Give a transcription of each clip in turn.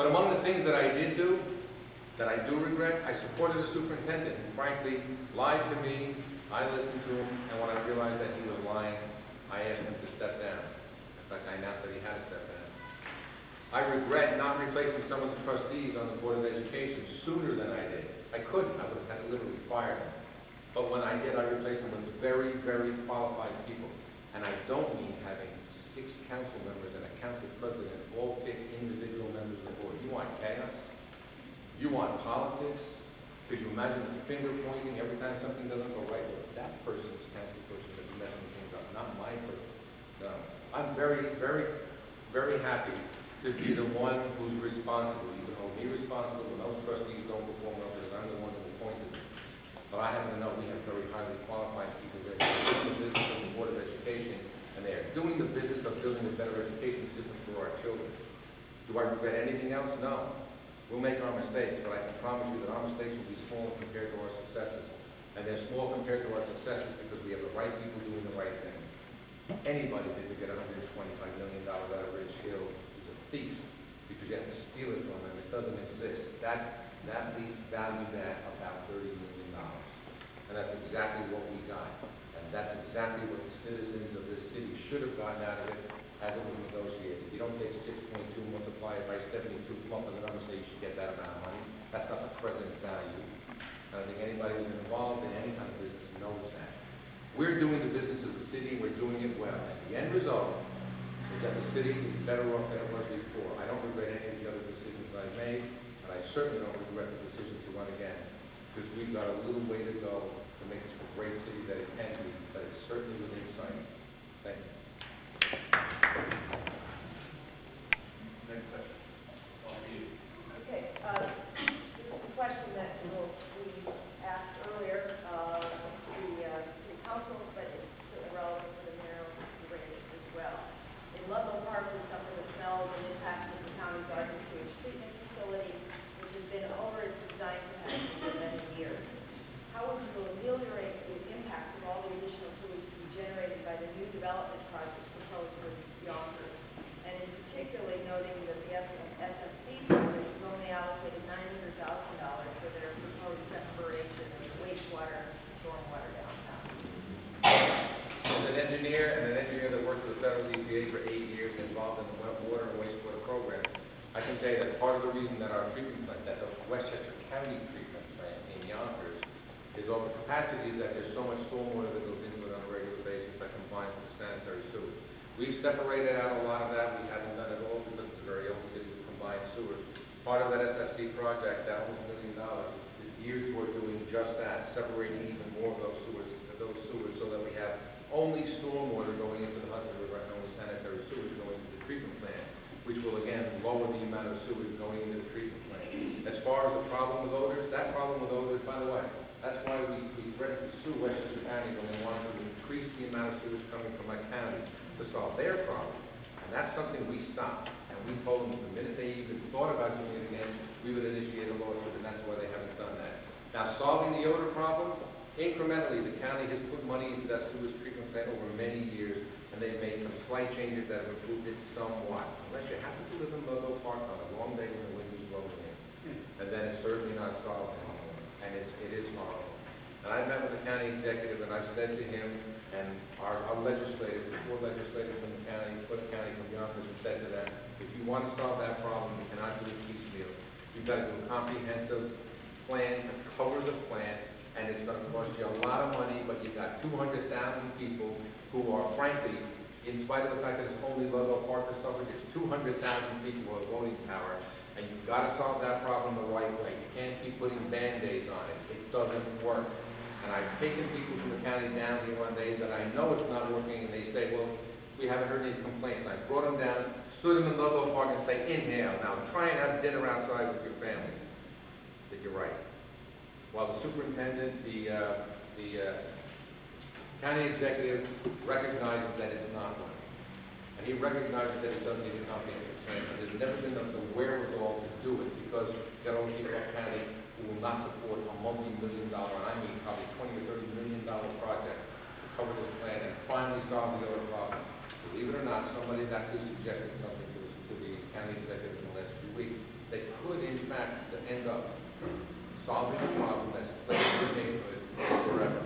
But among the things that I did do, that I do regret, I supported the superintendent who frankly lied to me. I listened to him, and when I realized that he was lying, I asked him to step down. In fact, I announced that he had to step down. I regret not replacing some of the trustees on the Board of Education sooner than I did. I couldn't. I would have had to literally fire them. But when I did, I replaced them with very, very qualified people. And I don't mean having 6 council members and a council president all pick individual members of the board. You want chaos? You want politics? Could you imagine the finger pointing every time something doesn't go right? Well, that person is council person that's messing things up, not my person. No. I'm very, very, very happy to be the one who's responsible. You can hold me responsible when those trustees don't perform well because I'm the one who appointed them. But I happen to know we have very highly qualified people there doing the business of the Board of Education, and they are doing the business of building a better education system for our children. Do I regret anything else? No. We'll make our mistakes, but I can promise you that our mistakes will be small compared to our successes. And they're small compared to our successes because we have the right people doing the right thing. Anybody that could get $125 million out of Ridge Hill is a thief because you have to steal it from them. It doesn't exist. That lease valued at about $30 million. And that's exactly what we got. And that's exactly what the citizens of this city should have gotten out of it as it was negotiated. You don't take 6.2, multiply it by 72, come up with a number and say you should get that amount of money. That's not the present value. I don't think anybody who's been involved in any kind of business knows that. We're doing the business of the city, we're doing it well. And the end result is that the city is better off than it was before. I don't regret any of the other decisions I've made, and I certainly don't regret the decision to run again, because we've got a little way to go to make this a great city that it can be, but it's certainly within sight. Thank you. Next question. On you. Okay, this is a question that we asked earlier the City Council, but it's certainly relevant for the mayoral race as well. In Ludlow Park, we suffer the smells and impacts of the county's largest sewage treatment facility, which has been over its design capacity for many years. How would you ameliorate the impacts of all the additional sewage to be generated by the new development projects proposed for Yonkers? And in particular, noting that the SFC project was only allocated $900,000 for their proposed separation of wastewater and stormwater downtown. As an engineer that worked for the federal EPA for 8 years involved in the water and wastewater program, I can tell you that part of the reason that our treatment plant, that the Westchester County treatment plant in Yonkers is over capacity is that there's so much stormwater that goes into it on a regular basis that combines with the sanitary sewage. We've separated out a lot of that. We haven't done it all because it's a very old city with combined sewers. Part of that SFC project, that almost $1 million, is geared toward doing just that, separating even more of those sewers so that we have only stormwater going into the Hudson River and only sanitary sewage going into the treatment plant, which will again lower the amount of sewage going into the treatment plant. As far as the problem with odors, that problem with odors, by the way, that's why we threatened to sue Westchester County when they wanted to increase the amount of sewage coming from my county to solve their problem. And that's something we stopped. And we told them the minute they even thought about doing it again, we would initiate a lawsuit, and that's why they haven't done that. Now, solving the odor problem, incrementally, the county has put money into that sewage treatment plant over many years, and they've made some slight changes that have improved it somewhat. Unless you happen to live in Ludlow Park on a long day when the wind is blowing in. And then it's certainly not solved anymore. And it is horrible. And I met with the county executive, and I've said to him, and our legislators, the 4 legislators from the county, from Yonkers, have said to them, if you want to solve that problem, you cannot do it piecemeal. You've got to do a comprehensive plan to cover the plant, and it's going to cost you a lot of money, but you've got 200,000 people who are, frankly, in spite of the fact that it's only Ludlow Park that suffers, it's 200,000 people who have voting power, and you've got to solve that problem the right way. You can't keep putting Band-Aids on it. It doesn't work. And I've taken people from the county down here on days that I know it's not working, and they say, well, we haven't heard any complaints. I brought them down, stood them in Ludlow Park and say, inhale. Now try and have dinner outside with your family. I said, you're right. While the superintendent, the county executive recognizes that it's not working. And he recognizes that it doesn't need a comprehensive plan, but there's never been the wherewithal to do it because you've got all the people in the county who will not support a multi-million-dollar, and I mean probably $20 or $30 million project to cover this plan and finally solve the other problem. Believe it or not, somebody's actually suggested something to the county executive in the last few weeks. They fact to end up solving a problem that's plagued the neighborhood forever.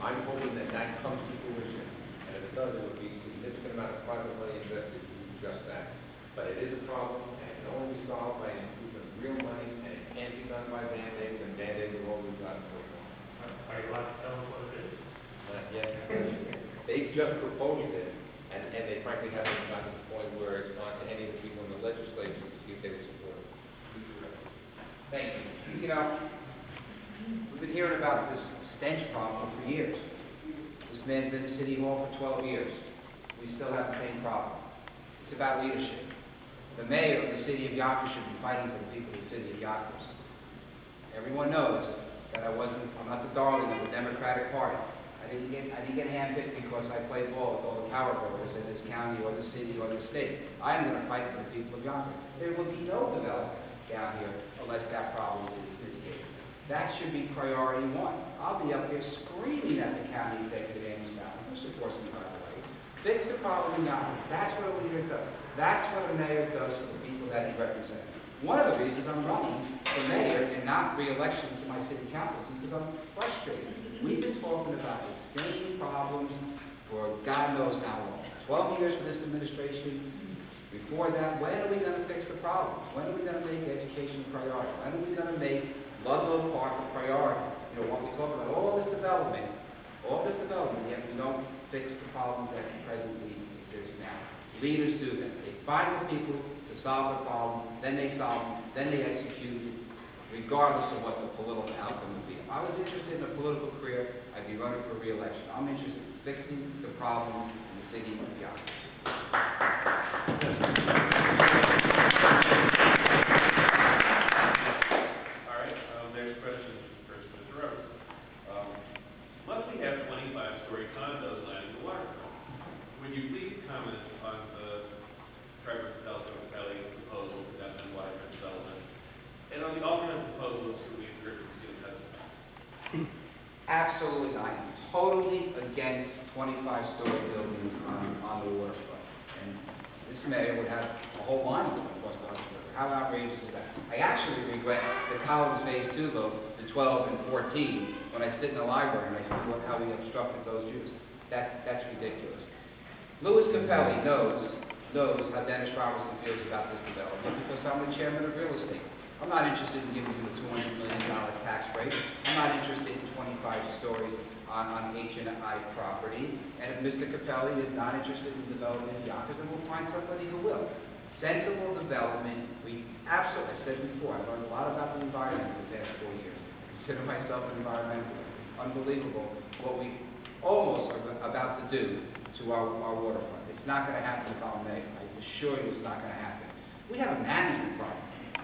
I'm hoping that that comes to fruition, and if it does, it would be a significant amount of private money invested to do just that. But it is a problem, and it can only be solved by an infusion of real money, and it can't be done by Band-Aids, and Band-Aids are all we've got so far. Are you allowed to tell us what it is? Yes, they just proposed it, and they frankly haven't gotten to the point where it's gone to any of the people in the legislature to see if they would support it. Thank you. You know, we've been hearing about this stench problem for years. This man's been in City Hall for 12 years. We still have the same problem. It's about leadership. The mayor of the city of Yonkers should be fighting for the people of the city of Yonkers. Everyone knows that I'm not the darling of the Democratic Party. I didn't get handpicked because I played ball with all the power brokers in this county or the city or the state. I am going to fight for the people of Yonkers. There will be no development down here unless that problem is mitigated. That should be priority one. I'll be up there screaming at the county executive, Amos Mountain, who supports me, by the way. Fix the problem in Yonkers. That's what a leader does. That's what a mayor does for the people that he represents. One of the reasons I'm running for mayor and not re-election to my city council is because I'm frustrated. We've been talking about the same problems for God knows how long. 12 years for this administration. Before that, when are we going to fix the problems? When are we going to make education a priority? When are we going to make Ludlow Park a priority? You know, what we talk about, all this development, yet we don't fix the problems that presently exist now. Leaders do that. They find the people to solve the problem, then they solve them, then they execute it, regardless of what the political outcome would be. If I was interested in a political career, I'd be running for re-election. I'm interested in fixing the problems in the city of Yonkers. All right, next question is first Mr. Robertson. Must we have 25-story condos lining the waterfront? Would you please comment on the Trevor Kelly proposal for downtown waterfront development, and on the alternate proposals that we've heard from City Council? Absolutely not. I'm totally against 25-story buildings on the waterfront. And this mayor would have a whole line of them across the Hudson River. How outrageous is that? I actually regret the Collins Phase 2 vote, the 12 and 14, when I sit in the library and I see how we obstructed those views. That's ridiculous. Louis Capelli knows how Dennis Robertson feels about this development because I'm the chairman of real estate. I'm not interested in giving him a $200 million tax break. I'm not interested in 25 stories on H&I property. And if Mr. Capelli is not interested in development in Yonkers, then we'll find somebody who will. Sensible development. I said before, I've learned a lot about the environment in the past 4 years. I consider myself an environmentalist. It's unbelievable what we almost are about to do to our waterfront. It's not going to happen if I'm mayor. I assure you it's not going to happen. We have a management problem.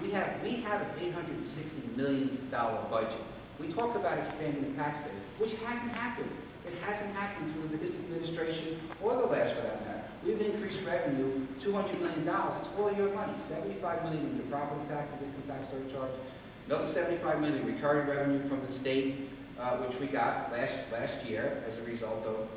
We have an $860 million budget. We talk about expanding the tax base, which hasn't happened. It hasn't happened through this administration or the last for that matter. We've increased revenue $200 million. It's all your money. $75 million in the property taxes, income tax surcharge. Another $75 million recurring revenue from the state, which we got last year as a result of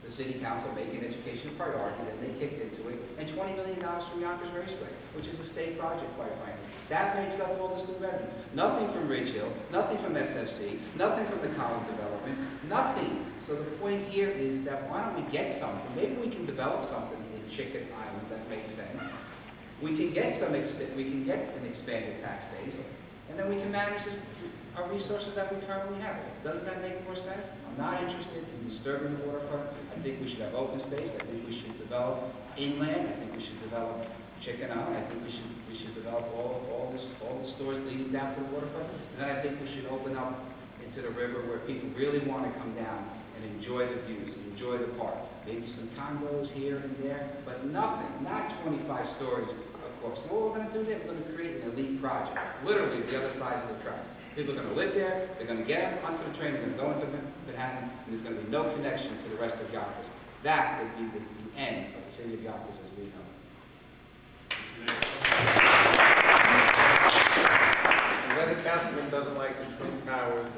the city council making education a priority. Then they kicked into it. And $20 million from Yonkers Raceway, which is a state project, quite frankly. That makes up all this new revenue. Nothing from Ridge Hill, nothing from SFC, nothing from the Collins development, nothing. So the point here is that why don't we get something? Maybe we can develop something in Chicken Island that makes sense. We can get an expanded tax base, and then we can manage our resources that we currently have. Doesn't that make more sense? I'm not interested in disturbing the waterfront. I think we should have open space. I think we should develop inland. I think we should develop Chicken Island. I think we should develop all the stores leading down to the waterfront. And then I think we should open up into the river where people really want to come down and enjoy the views and enjoy the park. Maybe some condos here and there, but nothing, not 25 stories across. And what we're going to do there, we're going to create an elite project, literally the other side of the tracks. People are going to live there, they're going to get onto the train, they're going to go into Manhattan, and there's going to be no connection to the rest of Yonkers. That would be the end of the city of Yonkers as we know it. The other councilman doesn't like the Twin Towers,